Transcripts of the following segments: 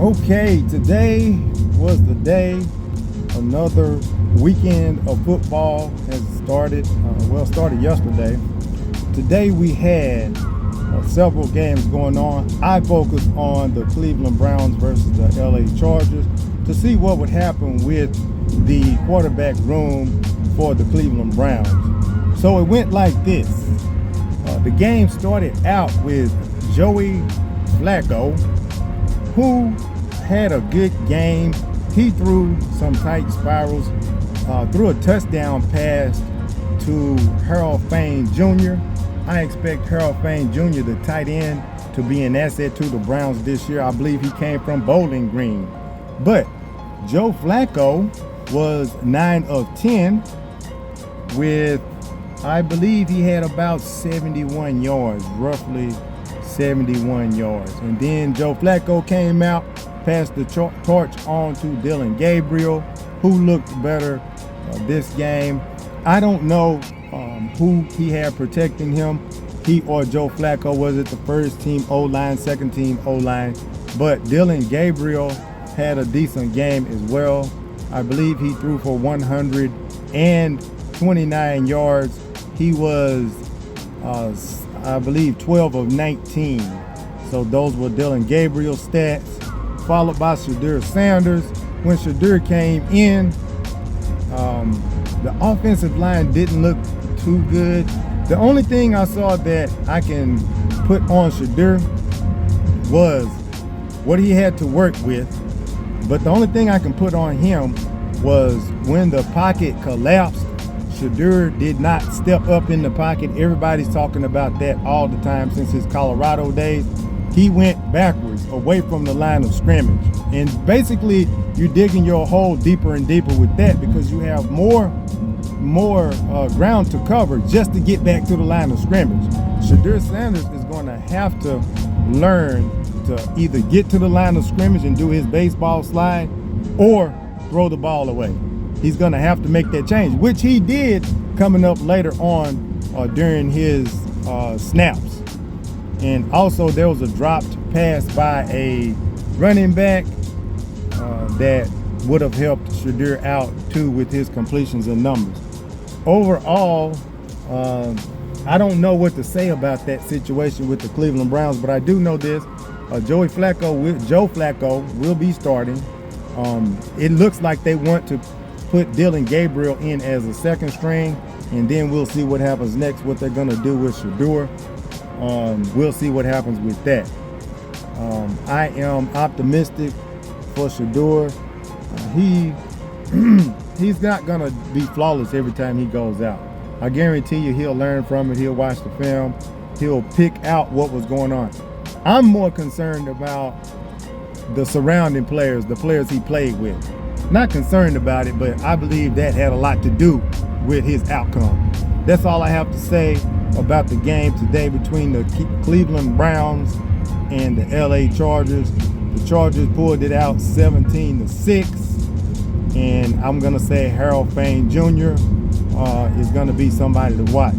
Okay, today was the day. Another weekend of football has started. Started yesterday. Today we had several games going on. I focused on the Cleveland Browns versus the LA Chargers to see what would happen with the quarterback room for the Cleveland Browns. So it went like this. The game started out with Joey Flacco, who had a good game. He threw some tight spirals, threw a touchdown pass to Harold Fain Jr. I expect Harold Fain Jr., the tight end, to be an asset to the Browns this year. I believe he came from Bowling Green. But Joe Flacco was 9 of 10 with, I believe he had about 71 yards, roughly 71 yards. And then Joe Flacco came out, passed the torch on to Dillon Gabriel, who looked better this game. I don't know who he had protecting him, he or Joe Flacco. Was it the first team O-line, second team O-line? But Dillon Gabriel had a decent game as well. I believe he threw for 129 yards. He was, I believe, 12 of 19. So those were Dillon Gabriel's stats, followed by Shedeur Sanders. When Shedeur came in, the offensive line didn't look too good. The only thing I saw that I can put on Shedeur was what he had to work with. But the only thing I can put on him was when the pocket collapsed, Shedeur did not step up in the pocket. Everybody's talking about that all the time since his Colorado days. He went backwards away from the line of scrimmage. And basically, you're digging your hole deeper and deeper with that because you have more ground to cover just to get back to the line of scrimmage. Shedeur Sanders is going to have to learn to either get to the line of scrimmage and do his baseball slide or throw the ball away. He's going to have to make that change, which he did coming up later on during his snaps. And also there was a dropped pass by a running back that would have helped Shedeur out too with his completions and numbers. Overall, I don't know what to say about that situation with the Cleveland Browns, but I do know this. Joe Flacco will be starting. It looks like they want to put Dillon Gabriel in as a second string, and then we'll see what happens next, what they're going to do with Shedeur. We'll see what happens with that. I am optimistic for Shedeur. He's not going to be flawless every time he goes out. I guarantee you he'll learn from it. He'll watch the film. He'll pick out what was going on. I'm more concerned about the surrounding players, the players he played with. Not concerned about it, but I believe that had a lot to do with his outcome. That's all I have to say about the game today between the Cleveland Browns and the LA Chargers. The Chargers pulled it out 17-6. And I'm going to say Harold Fain Jr. Is going to be somebody to watch.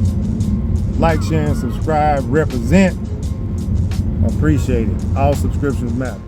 Like, share, and subscribe. Represent. Appreciate it. All subscriptions matter.